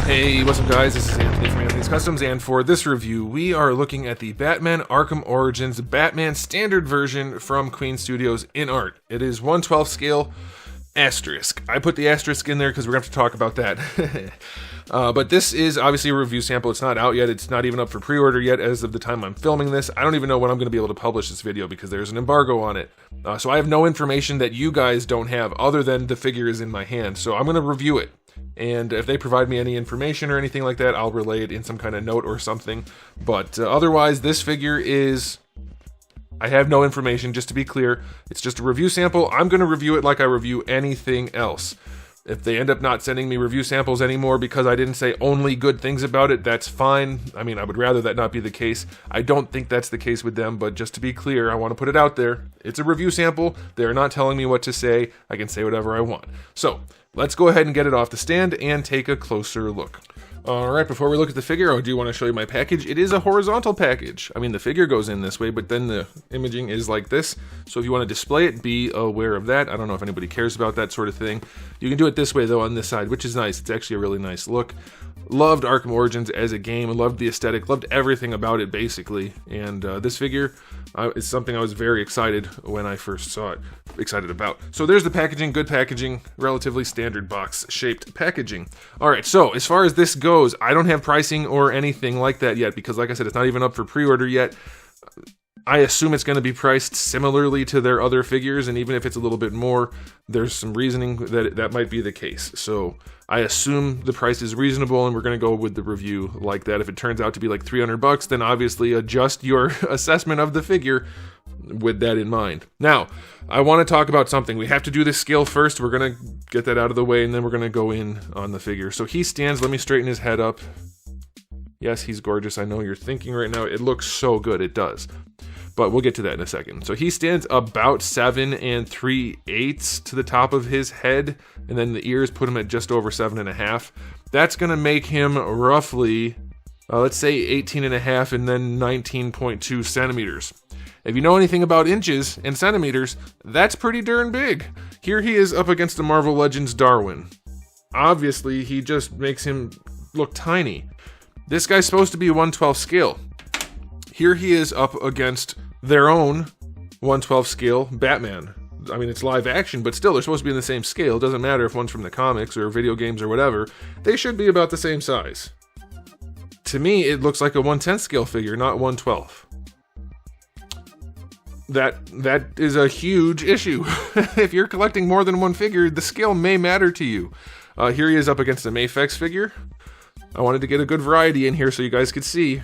Hey, what's up guys, this is Anthony from Anthony's Customs, and for this review, we are looking at the Batman Arkham Origins Batman Standard version from Queen Studios InArt. It is 1/12 scale, asterisk. I put the asterisk in there because we're going to have to talk about that. But this is obviously a review sample. It's not out yet. It's not even up for pre-order yet as of the time I'm filming this. I don't even know when I'm going to be able to publish this video because there's an embargo on it. So I have no information that you guys don't have other than the figure is in my hand. So I'm going to review it. And if they provide me any information or anything like that, I'll relay it in some kind of note or something. But otherwise, this figure is... I have no information, just to be clear. It's just a review sample. I'm going to review it like I review anything else. If they end up not sending me review samples anymore because I didn't say only good things about it, that's fine. I mean, I would rather that not be the case. I don't think that's the case with them, but just to be clear, I want to put it out there. It's a review sample. They're not telling me what to say. I can say whatever I want. So, let's go ahead and get it off the stand and take a closer look. Alright, before we look at the figure, I do want to show you my package. It is a horizontal package. I mean, the figure goes in this way, but then the imaging is like this. So if you want to display it, be aware of that. I don't know if anybody cares about that sort of thing. You can do it this way, though, on this side, which is nice. It's actually a really nice look. Loved Arkham Origins as a game. Loved the aesthetic. Loved everything about it, basically. And this figure is something I was very excited when I first saw it. Excited about. So there's the packaging. Good packaging. Relatively standard box-shaped packaging. Alright, so as far as this goes, I don't have pricing or anything like that yet because, like I said, it's not even up for pre-order yet. I assume it's going to be priced similarly to their other figures, and even if it's a little bit more, there's some reasoning that that might be the case. So I assume the price is reasonable, and we're going to go with the review like that. If it turns out to be like $300, then obviously adjust your assessment of the figure with that in mind. Now, I want to talk about something. We have to do this scale first. We're going to get that out of the way, and then we're going to go in on the figure. So he stands. Let me straighten his head up. Yes, he's gorgeous. I know you're thinking right now. It looks so good. It does. But we'll get to that in a second. So he stands about 7 3/8 to the top of his head, and then the ears put him at just over 7.5. That's going to make him roughly, let's say 18.5 and then 19.2 centimeters. If you know anything about inches and centimeters, that's pretty darn big. Here he is up against the Marvel Legends Darwin. Obviously, he just makes him look tiny. This guy's supposed to be 1/12 scale. Here he is up against their own 1/12 scale Batman. I mean, it's live action, but still, they're supposed to be in the same scale. It doesn't matter if one's from the comics or video games or whatever. They should be about the same size. To me, it looks like a 1/10 scale figure, not 1/12. That is a huge issue. If you're collecting more than one figure, the scale may matter to you. Here he is up against a Mafex figure. I wanted to get a good variety in here so you guys could see.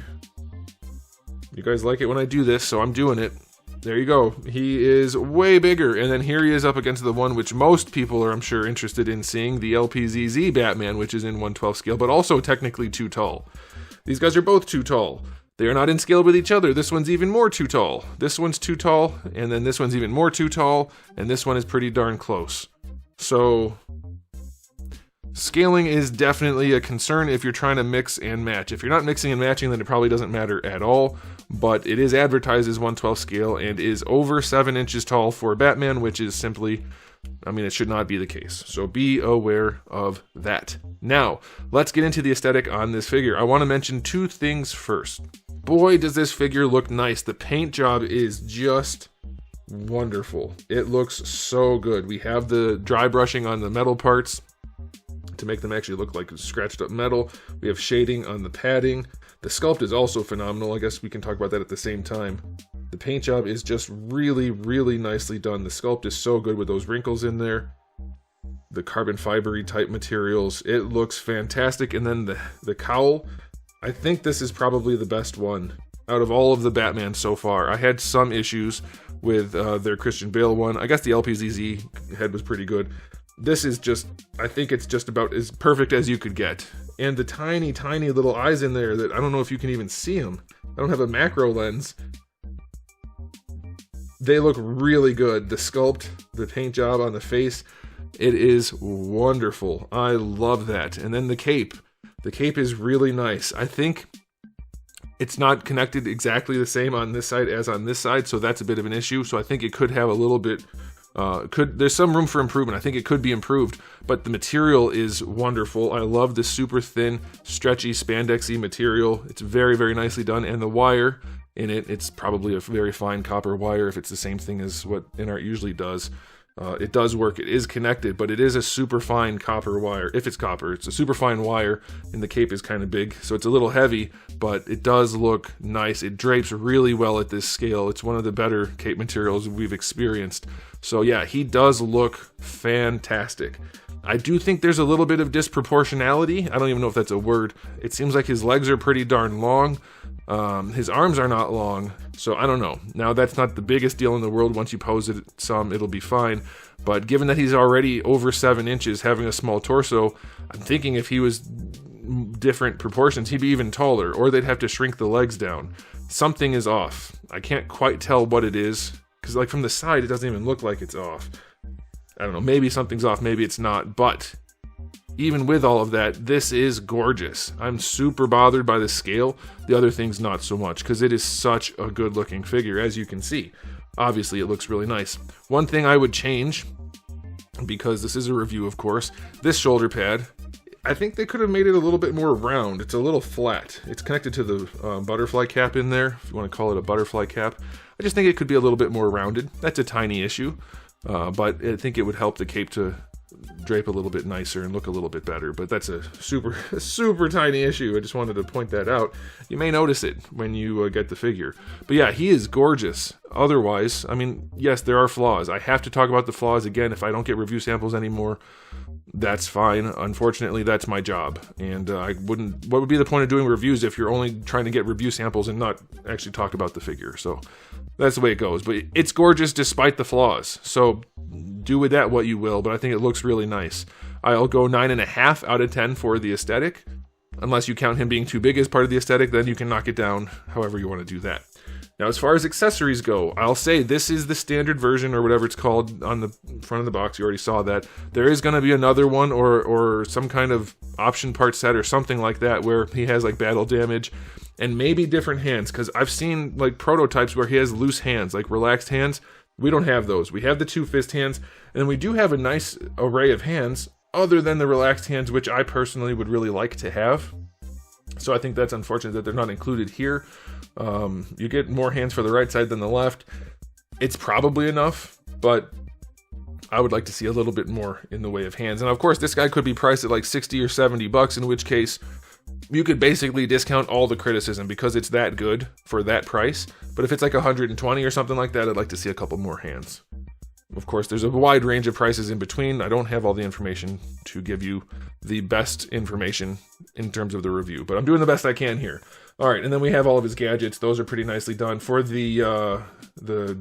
You guys like it when I do this, so I'm doing it. There you go. He is way bigger. And then here he is up against the one which most people are, I'm sure, interested in seeing, the LPZZ Batman, which is in 1/12 scale, but also technically too tall. These guys are both too tall. They are not in scale with each other. This one's even more too tall. This one's too tall, and then this one's even more too tall, and this one is pretty darn close. So scaling is definitely a concern if you're trying to mix and match. If you're not mixing and matching, then it probably doesn't matter at all, but it is advertised as 1/12 scale and is over 7 inches tall for Batman, which is simply, I mean, it should not be the case. So be aware of that. Now, let's get into the aesthetic on this figure. I want to mention two things first. Boy, does this figure look nice. The paint job is just wonderful. It looks so good. We have the dry brushing on the metal parts to make them actually look like scratched up metal. We have shading on the padding. The sculpt is also phenomenal. I guess we can talk about that at the same time. The paint job is just really, really nicely done. The sculpt is so good with those wrinkles in there. The carbon fibery type materials. It looks fantastic. And then the cowl. I think this is probably the best one out of all of the Batman so far. I had some issues with their Christian Bale one. I guess the LPZZ head was pretty good. This is just, I think it's just about as perfect as you could get. And the tiny, tiny little eyes in there that I don't know if you can even see them. I don't have a macro lens. They look really good. The sculpt, the paint job on the face, it is wonderful. I love that. And then the cape. The cape is really nice. I think it's not connected exactly the same on this side as on this side, so that's a bit of an issue. So I think it could have a little bit There's some room for improvement. I think it could be improved, but the material is wonderful. I love the super thin, stretchy, spandexy material. It's very, very nicely done, and the wire in it, it's probably a very fine copper wire if it's the same thing as what InArt usually does. It does work. It is connected, but it is a super fine copper wire. If it's copper, it's a super fine wire, and the cape is kind of big, so it's a little heavy, but it does look nice. It drapes really well at this scale. It's one of the better cape materials we've experienced. So yeah, he does look fantastic. I do think there's a little bit of disproportionality. I don't even know if that's a word. It seems like his legs are pretty darn long. His arms are not long, so I don't know. Now, that's not the biggest deal in the world. Once you pose it some, it'll be fine. But given that he's already over 7 inches, having a small torso, I'm thinking if he was different proportions, he'd be even taller, or they'd have to shrink the legs down. Something is off. I can't quite tell what it is, because like from the side, it doesn't even look like it's off. I don't know, maybe something's off, maybe it's not, but even with all of that, this is gorgeous. I'm super bothered by the scale. The other things not so much, because it is such a good looking figure, as you can see. Obviously, it looks really nice. One thing I would change, because this is a review, of course, this shoulder pad, I think they could have made it a little bit more round. It's a little flat. It's connected to the butterfly cap in there, if you want to call it a butterfly cap. I just think it could be a little bit more rounded. That's a tiny issue, but I think it would help the cape to drape a little bit nicer and look a little bit better, but that's a super tiny issue. I just wanted to point that out. You may notice it when you get the figure. But yeah, he is gorgeous. Otherwise, I mean, yes, there are flaws. I have to talk about the flaws again. If I don't get review samples anymore, that's fine. Unfortunately, that's my job, and what would be the point of doing reviews if you're only trying to get review samples and not actually talk about the figure? So that's the way it goes. But it's gorgeous despite the flaws, so do with that what you will, but I think it looks really nice. I'll go 9.5 out of 10 for the aesthetic. Unless you count him being too big as part of the aesthetic, then you can knock it down however you want to do that. Now, as far as accessories go, I'll say this is the standard version, or whatever it's called, on the front of the box. You already saw that. There is going to be another one, or some kind of option part set or something like that, where he has like battle damage and maybe different hands, because I've seen like prototypes where he has loose hands, like relaxed hands. We don't have those. We have the 2 fist hands, and we do have a nice array of hands other than the relaxed hands, which I personally would really like to have. So I think that's unfortunate that they're not included here. You get more hands for the right side than the left. It's probably enough, but I would like to see a little bit more in the way of hands. And of course, this guy could be priced at like 60 or 70 bucks, in which case you could basically discount all the criticism because it's that good for that price. But if it's like 120 or something like that, I'd like to see a couple more hands. Of course, there's a wide range of prices in between. I don't have all the information to give you the best information in terms of the review, but I'm doing the best I can here. All right, and then we have all of his gadgets. Those are pretty nicely done. For the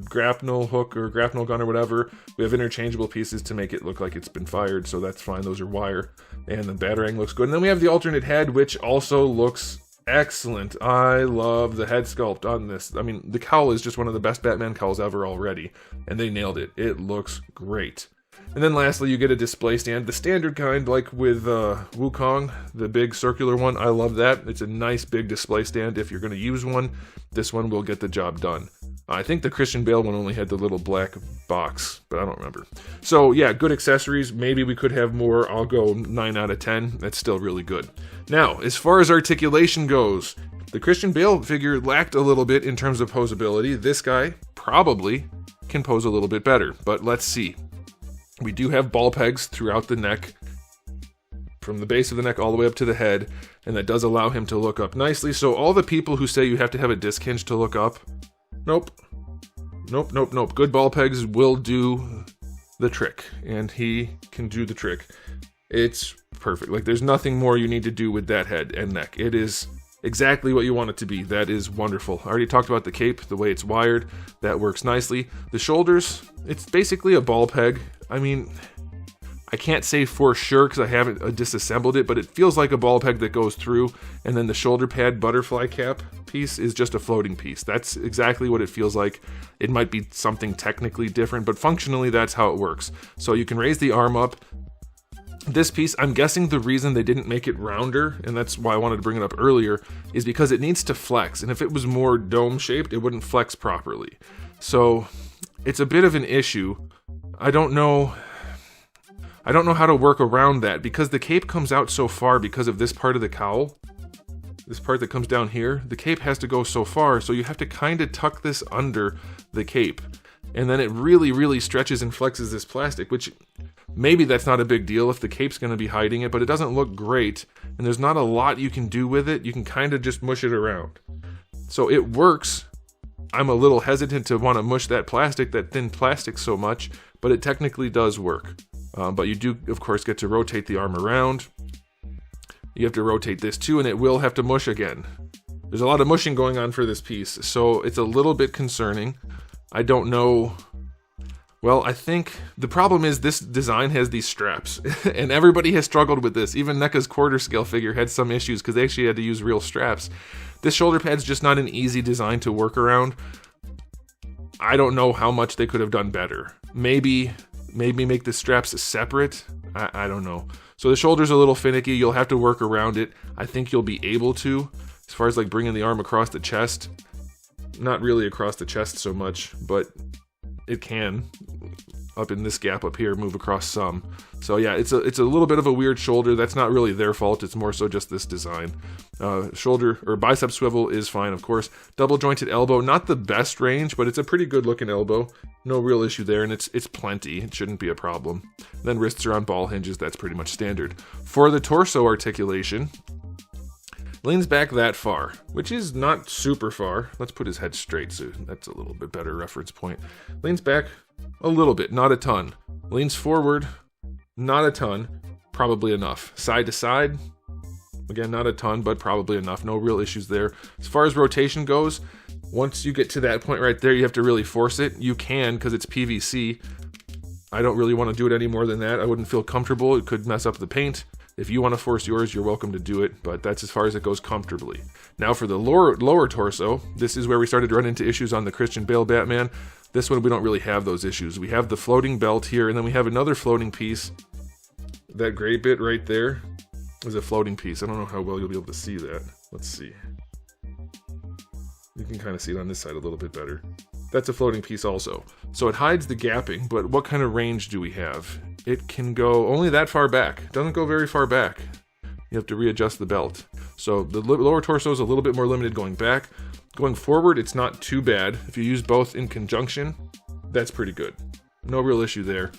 grapnel hook or grapnel gun or whatever, we have interchangeable pieces to make it look like it's been fired, so that's fine. Those are wire, and the batarang looks good. And then we have the alternate head, which also looks excellent. I love the head sculpt on this. I mean, the cowl is just one of the best Batman cowls ever already, and they nailed it. It looks great. And then lastly, you get a display stand, the standard kind, like with Wukong, the big circular one. I love that. It's a nice big display stand. If you're going to use one, this one will get the job done. I think the Christian Bale one only had the little black box, but I don't remember. So yeah, good accessories. Maybe we could have more. I'll go 9 out of 10. That's still really good. Now, as far as articulation goes, the Christian Bale figure lacked a little bit in terms of posability. This guy probably can pose a little bit better, but let's see. We do have ball pegs throughout the neck, from the base of the neck all the way up to the head, and that does allow him to look up nicely. So all the people who say you have to have a disc hinge to look up, nope. Good ball pegs will do the trick, and he can do the trick. It's perfect. Like, there's nothing more you need to do with that head and neck. It is exactly what you want it to be. That is wonderful. I already talked about the cape, the way it's wired. That works nicely. The shoulders, it's basically a ball peg. I mean, I can't say for sure because I haven't disassembled it, but it feels like a ball peg that goes through, and then the shoulder pad butterfly cap piece is just a floating piece. That's exactly what it feels like. It might be something technically different, but functionally that's how it works. So you can raise the arm up. This piece, I'm guessing the reason they didn't make it rounder, and that's why I wanted to bring it up earlier, is because it needs to flex, and if it was more dome shaped, it wouldn't flex properly. So it's a bit of an issue. I don't know how to work around that because the cape comes out so far because of this part of the cowl. This part that comes down here, the cape has to go so far, so you have to kind of tuck this under the cape. And then it really, really stretches and flexes this plastic, which maybe that's not a big deal if the cape's going to be hiding it, but it doesn't look great, and there's not a lot you can do with it. You can kind of just mush it around. So it works. I'm a little hesitant to want to mush that thin plastic so much, but it technically does work. But you do, of course, get to rotate the arm around. You have to rotate this too, and it will have to mush again. There's a lot of mushing going on for this piece, so it's a little bit concerning. I don't know. Well, I think the problem is this design has these straps, and everybody has struggled with this. Even NECA's quarter scale figure had some issues because they actually had to use real straps. This shoulder pad's just not an easy design to work around. I don't know how much they could have done better. Maybe make the straps separate. I don't know. So the shoulder's a little finicky. You'll have to work around it. I think you'll be able to. As far as like bringing the arm across the chest, not really across the chest so much, but it can up in this gap up here move across some. So yeah, it's a little bit of a weird shoulder. That's not really their fault. It's more so just this design. Shoulder or bicep swivel is fine, of course. Double jointed elbow, not the best range, but it's a pretty good looking elbow. No real issue there, and it's plenty. It shouldn't be a problem. Then wrists are on ball hinges. That's pretty much standard. For the torso articulation, leans back that far, which is not super far. Let's put his head straight, so that's a little bit better reference point. Leans back a little bit, not a ton. Leans forward, not a ton, probably enough. Side to side, again, not a ton, but probably enough. No real issues there. As far as rotation goes, once you get to that point right there, you have to really force it. You can, because it's PVC. I don't really want to do it any more than that. I wouldn't feel comfortable. It could mess up the paint. If you want to force yours, you're welcome to do it, but that's as far as it goes comfortably. Now for the lower torso, this is where we started to run into issues on the Christian Bale Batman. This one, we don't really have those issues. We have the floating belt here, and then we have another floating piece. That gray bit right there is a floating piece. I don't know how well you'll be able to see that. Let's see. You can kind of see it on this side a little bit better. That's a floating piece also. So it hides the gapping, but what kind of range do we have? It can go only that far back. It doesn't go very far back. You have to readjust the belt. So the lower torso is a little bit more limited going back. Going forward, it's not too bad. If you use both in conjunction, that's pretty good. No real issue there.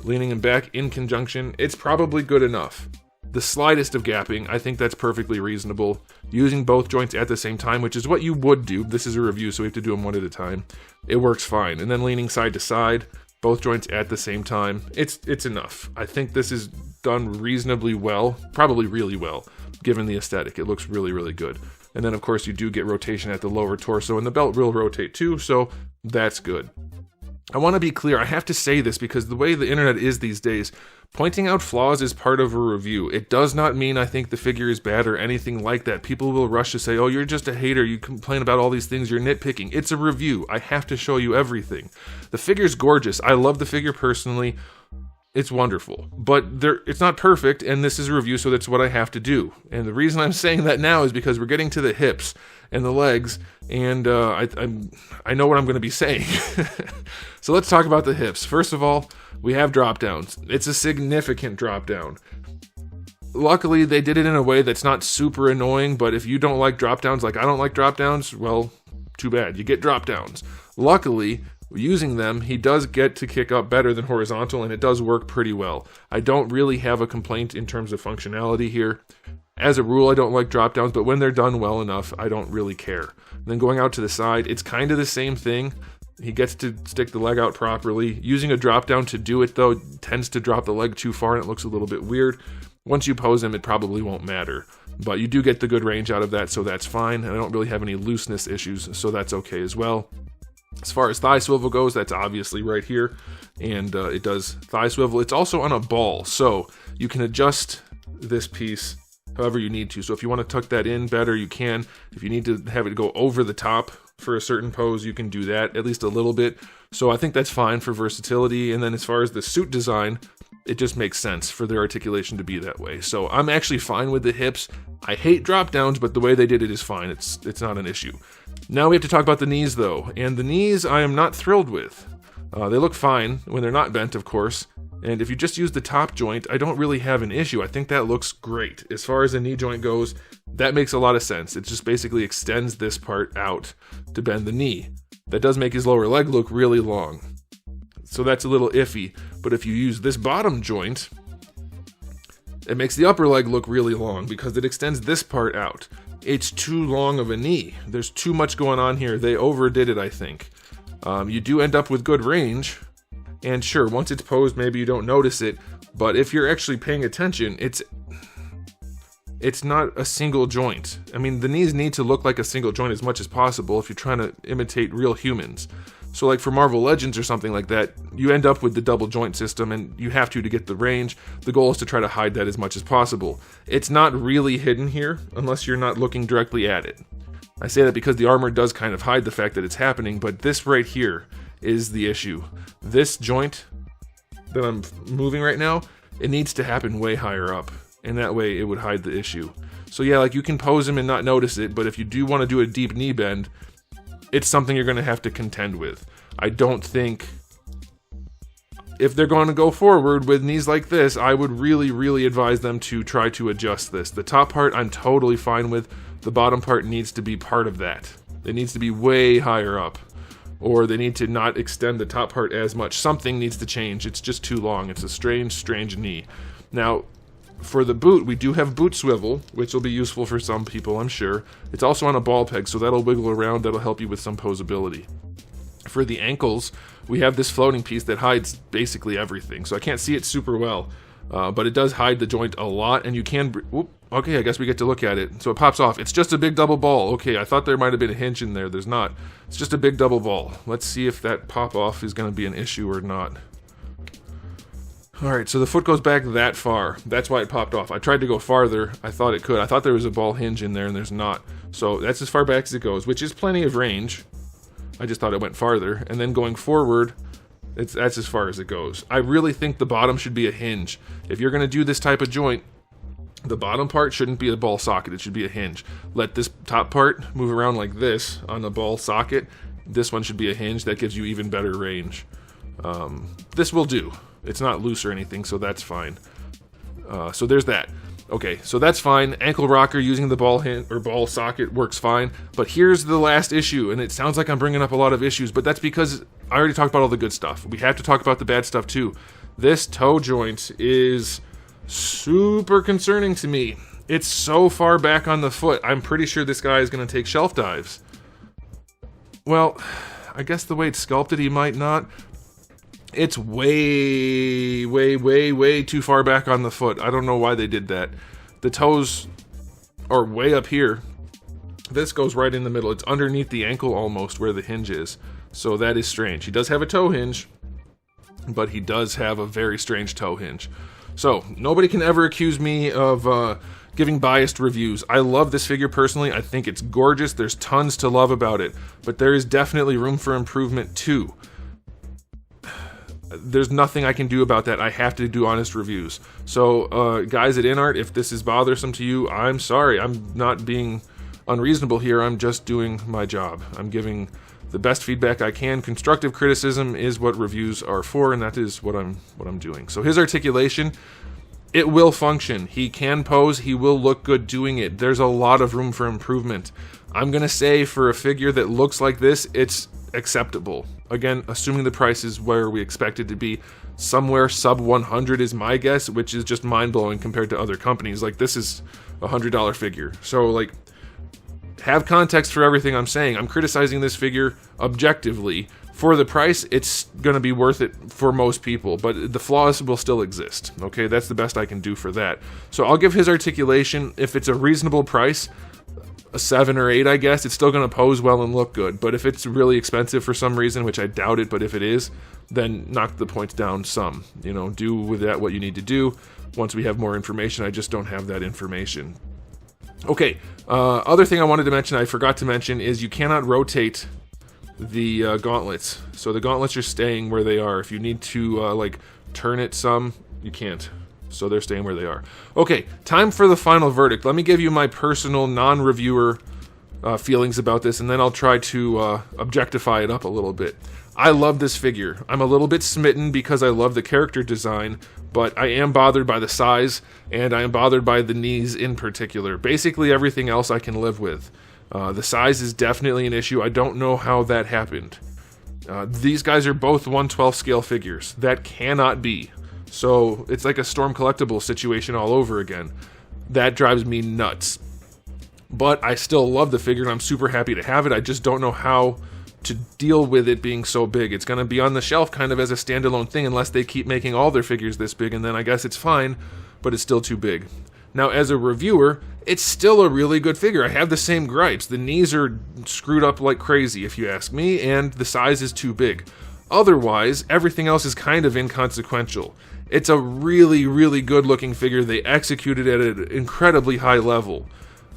Leaning him back in conjunction, it's probably good enough. The slightest of gapping, I think that's perfectly reasonable. Using both joints at the same time, which is what you would do. This is a review, so we have to do them one at a time. It works fine. And then leaning side to side, both joints at the same time, it's enough. I think this is done reasonably well, probably really well, given the aesthetic. It looks really, really good. And then, of course, you do get rotation at the lower torso, and the belt will rotate too, so that's good. I want to be clear, I have to say this because the way the internet is these days, pointing out flaws is part of a review. It does not mean I think the figure is bad or anything like that. People will rush to say, oh, you're just a hater, you complain about all these things, you're nitpicking. It's a review. I have to show you everything. The figure's gorgeous. I love the figure personally. It's wonderful, but it's not perfect, and this is a review, so that's what I have to do. And the reason I'm saying that now is because we're getting to the hips and the legs, and I know what I'm going to be saying. So let's talk about the hips. First of all, we have drop downs. It's a significant drop down. Luckily, they did it in a way that's not super annoying, but if you don't like drop downs like I don't like drop downs, well, too bad. You get drop downs. Luckily, using them, he does get to kick up better than horizontal, and it does work pretty well. I don't really have a complaint in terms of functionality here. As a rule, I don't like drop downs, but when they're done well enough, I don't really care. And then going out to the side, it's kind of the same thing. He gets to stick the leg out properly. Using a drop down to do it, though, tends to drop the leg too far, and it looks a little bit weird. Once you pose him, it probably won't matter. But you do get the good range out of that, so that's fine. And I don't really have any looseness issues, so that's okay as well. As far as thigh swivel goes, that's obviously right here, and it does thigh swivel. It's also on a ball, so you can adjust this piece however you need to. So if you want to tuck that in better, you can. If you need to have it go over the top for a certain pose, you can do that, at least a little bit. So I think that's fine for versatility. And then as far as the suit design, it just makes sense for their articulation to be that way. So I'm actually fine with the hips. I hate drop downs, but the way they did it is fine. It's not an issue. Now we have to talk about the knees, though. And the knees I am not thrilled with. They look fine when they're not bent, of course. And if you just use the top joint, I don't really have an issue. I think that looks great. As far as the knee joint goes, that makes a lot of sense. It just basically extends this part out to bend the knee. That does make his lower leg look really long. So that's a little iffy. But if you use this bottom joint, it makes the upper leg look really long because it extends this part out. It's too long of a knee. There's too much going on here. They overdid it, I think. You do end up with good range. And sure, once it's posed, maybe you don't notice it, but if you're actually paying attention, it's not a single joint. I mean, the knees need to look like a single joint as much as possible if you're trying to imitate real humans. So like for Marvel Legends or something like that, you end up with the double joint system, and you have to get the range. The goal is to try to hide that as much as possible. It's not really hidden here, unless you're not looking directly at it. I say that because the armor does kind of hide the fact that it's happening, but this right here is the issue. This joint that I'm moving right now, it needs to happen way higher up, and that way it would hide the issue. So yeah, like you can pose him and not notice it, but if you do want to do a deep knee bend, it's something you're going to have to contend with. I don't think, if they're going to go forward with knees like this, I would really advise them to try to adjust this. The top part I'm totally fine with. The bottom part needs to be part of that. It needs to be way higher up. Or they need to not extend the top part as much. Something needs to change. It's just too long. It's a strange knee. Now, for the boot, we do have boot swivel, which will be useful for some people, I'm sure. It's also on a ball peg, so that'll wiggle around. That'll help you with some posability. For the ankles, we have this floating piece that hides basically everything. So I can't see it super well, but it does hide the joint a lot, and you can... Okay, I guess we get to look at it. So it pops off. It's just a big double ball. Okay, I thought there might have been a hinge in there. There's not. It's just a big double ball. Let's see if that pop-off is going to be an issue or not. Alright, so the foot goes back that far. That's why it popped off. I tried to go farther. I thought it could. I thought there was a ball hinge in there, and there's not. So that's as far back as it goes, which is plenty of range. I just thought it went farther. And then going forward, that's as far as it goes. I really think the bottom should be a hinge. If you're going to do this type of joint, the bottom part shouldn't be a ball socket, it should be a hinge. Let this top part move around like this on a ball socket. This one should be a hinge. That gives you even better range. This will do. It's not loose or anything, so that's fine. So there's that. Okay, so that's fine. Ankle rocker using the ball hinge or ball socket works fine. But here's the last issue, and it sounds like I'm bringing up a lot of issues, but that's because I already talked about all the good stuff. We have to talk about the bad stuff too. This toe joint is super concerning to me. It's so far back on the foot. I'm pretty sure this guy is going to take shelf dives. Well, I guess the way it's sculpted, he might not. It's way too far back on the foot. I don't know why they did that. The toes are way up here. This goes right in the middle. It's underneath the ankle almost where the hinge is. So that is strange. He does have a toe hinge, but he does have a very strange toe hinge. So, nobody can ever accuse me of giving biased reviews. I love this figure personally. I think it's gorgeous. There's tons to love about it. But there is definitely room for improvement too. There's nothing I can do about that. I have to do honest reviews. So, guys at InArt, if this is bothersome to you, I'm sorry. I'm not being unreasonable here. I'm just doing my job. I'm giving the best feedback I can. Constructive criticism is what reviews are for, and that is what I'm doing. So his articulation, it will function. He can pose. He will look good doing it. There's a lot of room for improvement. I'm going to say for a figure that looks like this, it's acceptable. Again, assuming the price is where we expect it to be. Somewhere sub 100 is my guess, which is just mind-blowing compared to other companies. Like, this is a $100 figure. So, like, have context for everything I'm saying. I'm criticizing this figure objectively. For the price, it's going to be worth it for most people, but the flaws will still exist. Okay, that's the best I can do for that. So I'll give his articulation, if it's a reasonable price, a 7 or 8, I guess. It's still going to pose well and look good, but if it's really expensive for some reason, which I doubt it, but if it is, then knock the points down some. You know, do with that what you need to do. Once we have more information, I just don't have that information. Okay, other thing I wanted to mention, I forgot to mention, is you cannot rotate the gauntlets. So the gauntlets are staying where they are. If you need to, like, turn it some, you can't. So they're staying where they are. Okay, time for the final verdict. Let me give you my personal, non-reviewer feelings about this, and then I'll try to objectify it up a little bit. I love this figure. I'm a little bit smitten because I love the character design, but I am bothered by the size, and I am bothered by the knees in particular. Basically everything else I can live with. The size is definitely an issue. I don't know how that happened. These guys are both 1/12 scale figures. That cannot be. So it's like a Storm Collectible situation all over again. That drives me nuts. But I still love the figure, and I'm super happy to have it. I just don't know how to deal with it being so big. It's going to be on the shelf kind of as a standalone thing unless they keep making all their figures this big, and then I guess it's fine, but it's still too big. Now, as a reviewer, it's still a really good figure. I have the same gripes. The knees are screwed up like crazy, if you ask me, and the size is too big. Otherwise, everything else is kind of inconsequential. It's a really, really good-looking figure. They executed at an incredibly high level.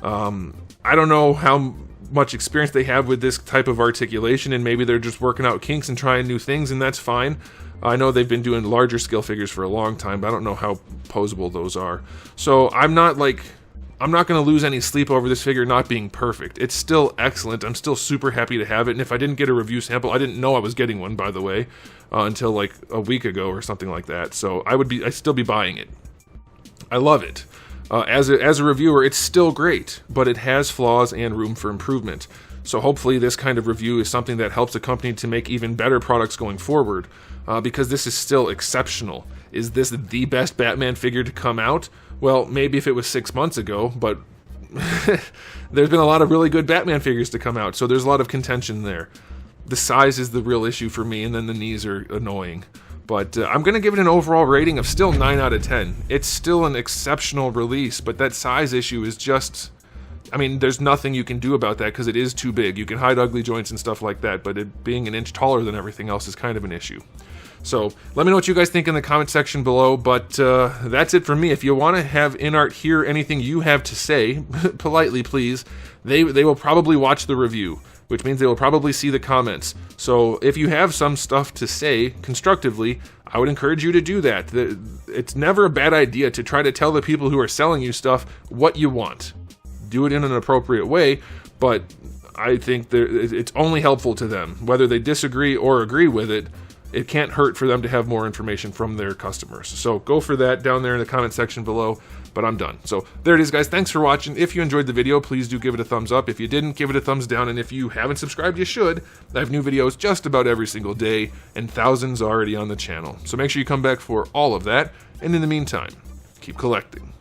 I don't know how much experience they have with this type of articulation, and maybe they're just working out kinks and trying new things, and that's fine. I know they've been doing larger scale figures for a long time, but I don't know how posable those are. So I'm not going to lose any sleep over this figure not being perfect. It's still excellent. I'm still super happy to have it, and if I didn't get a review sample, I didn't know I was getting one, by the way, until like a week ago or something like that. So I'd still be buying it. I love it. As a reviewer, it's still great, but it has flaws and room for improvement. So hopefully this kind of review is something that helps a company to make even better products going forward, because this is still exceptional. Is this the best Batman figure to come out? Well, maybe if it was 6 months ago, but there's been a lot of really good Batman figures to come out, so there's a lot of contention there. The size is the real issue for me, and then the knees are annoying. But I'm going to give it an overall rating of still 9 out of 10. It's still an exceptional release, but that size issue is just... I mean, there's nothing you can do about that because it is too big. You can hide ugly joints and stuff like that, but it being an inch taller than everything else is kind of an issue. So let me know what you guys think in the comment section below, but that's it from me. If you want to have InArt hear anything you have to say, politely please, they will probably watch the review, which means they will probably see the comments. So if you have some stuff to say constructively, I would encourage you to do that. It's never a bad idea to try to tell the people who are selling you stuff what you want. Do it in an appropriate way, but I think it's only helpful to them. Whether they disagree or agree with it, it can't hurt for them to have more information from their customers. So go for that down there in the comment section below, but I'm done. So there it is, guys. Thanks for watching. If you enjoyed the video, please do give it a thumbs up. If you didn't, give it a thumbs down. And if you haven't subscribed, you should. I have new videos just about every single day, and thousands already on the channel. So make sure you come back for all of that. And in the meantime, keep collecting.